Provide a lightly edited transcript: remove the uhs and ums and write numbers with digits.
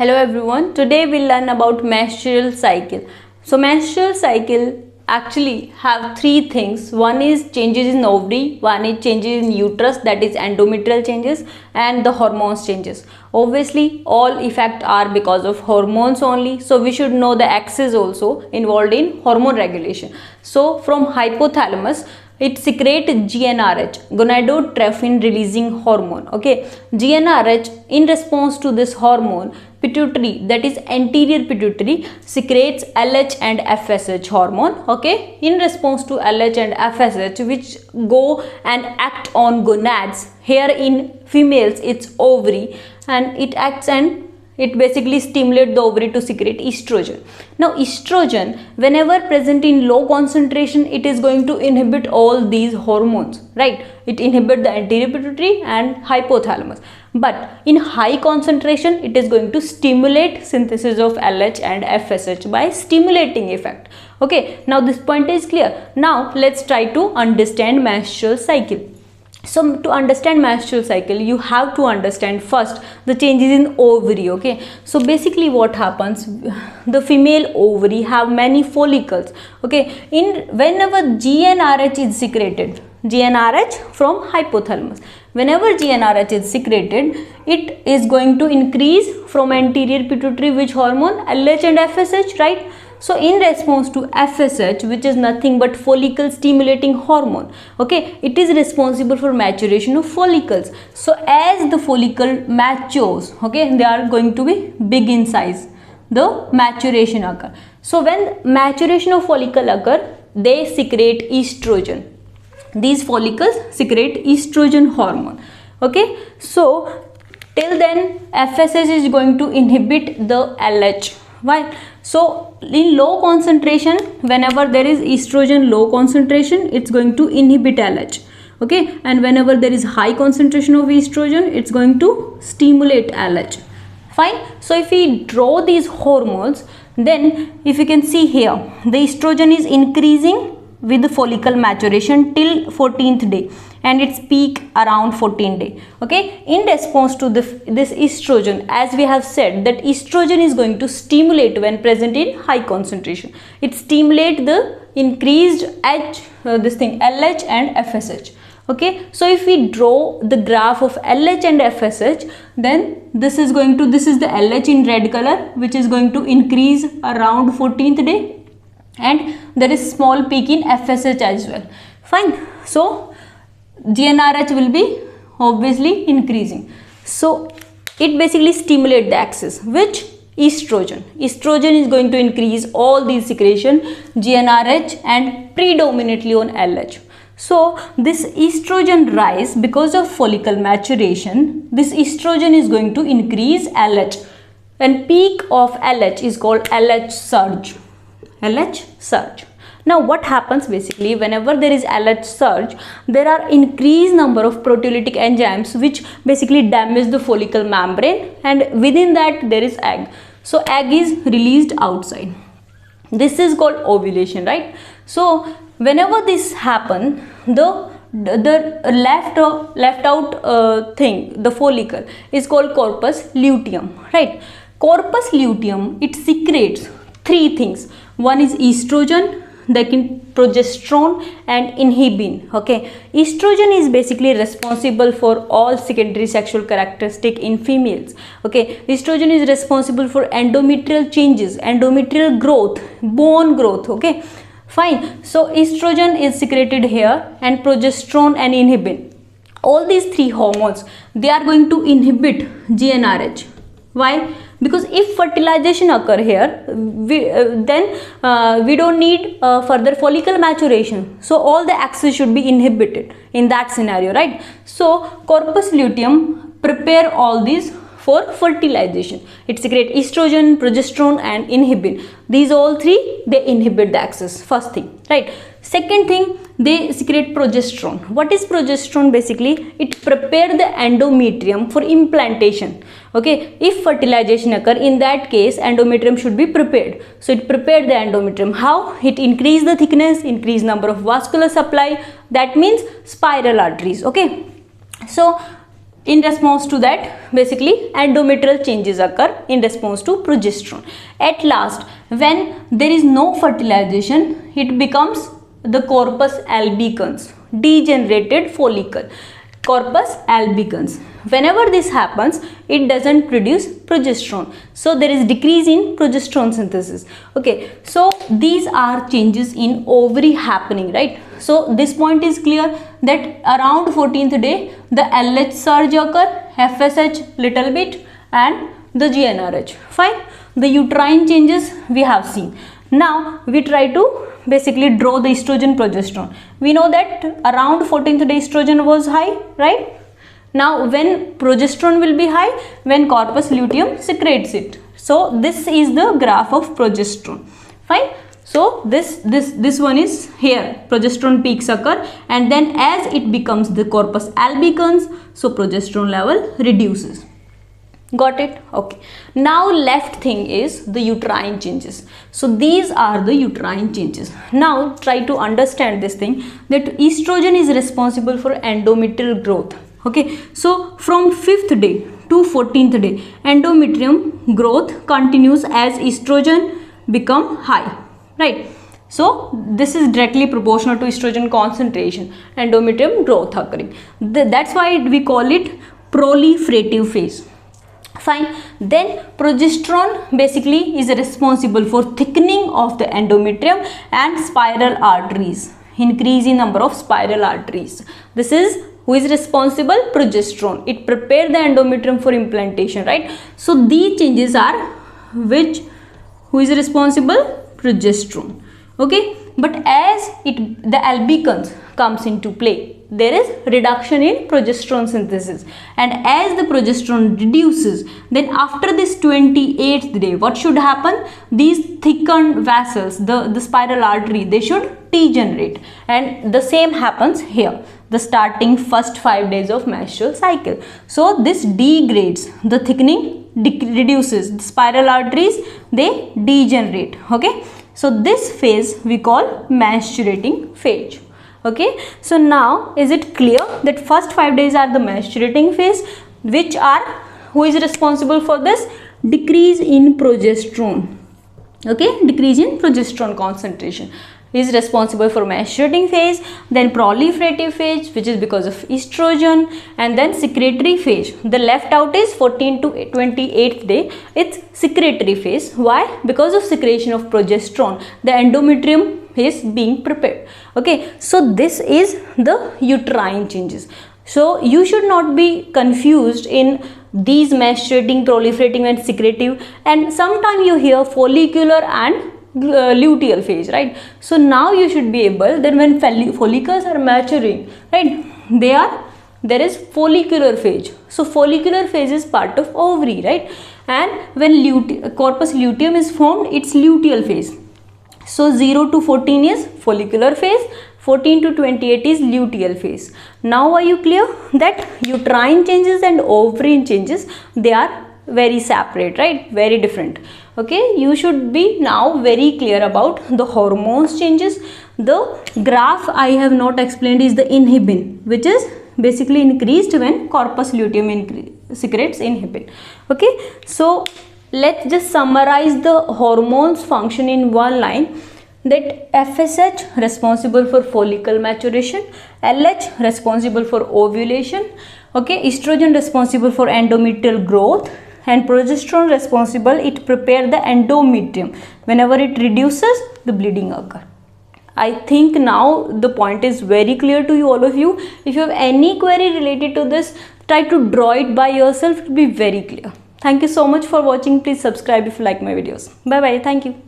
Hello everyone, today we'll learn about menstrual cycle. So menstrual cycle actually have three things. One is changes in ovary, one is changes in uterus, that is endometrial changes, and the hormones changes. Obviously all effect are because of hormones only, so we should know the axis also involved in hormone regulation. So from hypothalamus it secrete GnRH, gonadotropin releasing hormone. Okay, GnRH, in response to this hormone, pituitary, that is anterior pituitary, secretes LH and FSH hormone. Okay, in response to LH and FSH, which go and act on gonads. Here in females it's ovary, and it acts and it basically stimulates the ovary to secrete estrogen. Now estrogen, whenever present in low concentration, it is going to inhibit all these hormones, right? It inhibits the anterior pituitary and hypothalamus. But in high concentration, it is going to stimulate synthesis of LH and FSH by stimulating effect. Okay, now this point is clear. Now let's try to understand menstrual cycle. So to understand menstrual cycle, you have to understand first the changes in ovary. Okay, so basically what happens, the female ovary have many follicles. Okay, in whenever GnRH is secreted, GnRH from hypothalamus, whenever GnRH is secreted, it is going to increase from anterior pituitary which hormone, LH and FSH, right? So in response to FSH, which is nothing but follicle stimulating hormone, okay, it is responsible for maturation of follicles. So as the follicle matures, okay, they are going to be big in size, the maturation occur. So when maturation of follicle occur, they secrete estrogen. These follicles secrete estrogen hormone. Okay, so till then FSH is going to inhibit the LH. Why? So in low concentration, whenever there is estrogen low concentration, it's going to inhibit LH. Okay, and whenever there is high concentration of estrogen, it's going to stimulate LH. Fine. So if we draw these hormones, then if you can see here, the estrogen is increasing with the follicle maturation till 14th day, and its peak around 14th day. Okay, in response to this estrogen, as we have said that estrogen is going to stimulate when present in high concentration. It stimulates the increased LH and FSH. Okay, so if we draw the graph of LH and FSH, then this is the LH in red color, which is going to increase around 14th day, and there is small peak in FSH as well. Fine. So GnRH will be obviously increasing. So it basically stimulates the axis, which estrogen. Estrogen is going to increase all these secretion, GnRH and predominantly on LH. So this estrogen rise because of follicle maturation, this estrogen is going to increase LH, and peak of LH is called LH surge. LH surge. Now what happens basically, whenever there is LH surge, there are increased number of proteolytic enzymes which basically damage the follicle membrane, and within that there is egg. So egg is released outside. This is called ovulation, right? So whenever this happen, the left out thing, the follicle, is called corpus luteum, right? Corpus luteum, it secretes three things. One is estrogen, second progesterone, and inhibin. Okay, estrogen is basically responsible for all secondary sexual characteristic in females. Okay, estrogen is responsible for endometrial changes, endometrial growth, bone growth. Okay, fine. So estrogen is secreted here, and progesterone and inhibin. All these three hormones, they are going to inhibit GnRH. Why? Because if fertilization occur here, then we don't need further follicle maturation. So all the axis should be inhibited in that scenario, right? So corpus luteum prepare all these for fertilization. It secretes estrogen, progesterone and inhibin. These all three, they inhibit the axis. First thing, right? Second thing, they secrete progesterone. What is progesterone? Basically, it prepares the endometrium for implantation. Okay, if fertilization occur, in that case endometrium should be prepared. So it prepared the endometrium. How? It increase the thickness, increase number of vascular supply. That means spiral arteries. Okay, so in response to that, basically endometrial changes occur in response to progesterone. At last, when there is no fertilization, it becomes the corpus albicans, degenerated follicle, corpus albicans. Whenever this happens, it doesn't produce progesterone, so there is decrease in progesterone synthesis. Okay, so these are changes in ovary happening, right? So this point is clear that around 14th day the LH surge occur, FSH little bit, and the GnRH. Fine. The uterine changes we have seen. Now we try to basically draw the estrogen progesterone. We know that around 14th day estrogen was high, right? Now when progesterone will be high? When corpus luteum secretes it. So this is the graph of progesterone. Fine. So this one is here, progesterone peaks occur, and then as it becomes the corpus albicans, so progesterone level reduces. Got it? Okay. Now left thing is the uterine changes. So these are the uterine changes. Now try to understand this thing, that estrogen is responsible for endometrial growth. Okay. So from 5th day to 14th day, endometrium growth continues as estrogen become high. Right. So this is directly proportional to estrogen concentration, endometrium growth occurring. That's why we call it proliferative phase. Fine. Then progesterone basically is responsible for thickening of the endometrium and spiral arteries, increase in number of spiral arteries. This is who is responsible? Progesterone. It prepares the endometrium for implantation, right? So these changes are who is responsible? Progesterone. Okay, but as the albicans comes into play, there is reduction in progesterone synthesis, and as the progesterone reduces, then after this 28th day, what should happen? These thickened vessels, the spiral artery, they should degenerate, and the same happens here, the starting first 5 days of menstrual cycle. So this degrades, the thickening reduces, the spiral arteries, they degenerate. Okay, so this phase we call menstruating phase. Okay, so now is it clear that first 5 days are the menstruating phase, who is responsible for this? Decrease in progesterone. Okay, decrease in progesterone concentration is responsible for menstruating phase, then proliferative phase, which is because of estrogen, and then secretory phase. The left out is 14th to 28th day. It's secretory phase. Why? Because of secretion of progesterone, the endometrium is being prepared. Okay, so this is the uterine changes. So you should not be confused in these menstruating, proliferating, and secretive, and sometimes you hear follicular and luteal phase, right? So now you should be able, then when follicles are maturing, right, there is follicular phase. So follicular phase is part of ovary, right? And when corpus luteum is formed, it's luteal phase. So 0 to 14 is follicular phase, 14 to 28 is luteal phase. Now are you clear that uterine changes and ovarian changes, they are very separate, right? Very different. Okay, you should be now very clear about the hormones changes. The graph I have not explained is the inhibin, which is basically increased when corpus luteum secretes inhibin. Okay, so let's just summarize the hormones function in one line, that FSH responsible for follicle maturation, LH responsible for ovulation, okay, estrogen responsible for endometrial growth, and progesterone responsible, it prepare the endometrium. Whenever it reduces, the bleeding occur. I think now the point is very clear to you, all of you. If you have any query related to this, try to draw it by yourself. It will be very clear. Thank you so much for watching. Please subscribe if you like my videos. Bye bye. Thank you.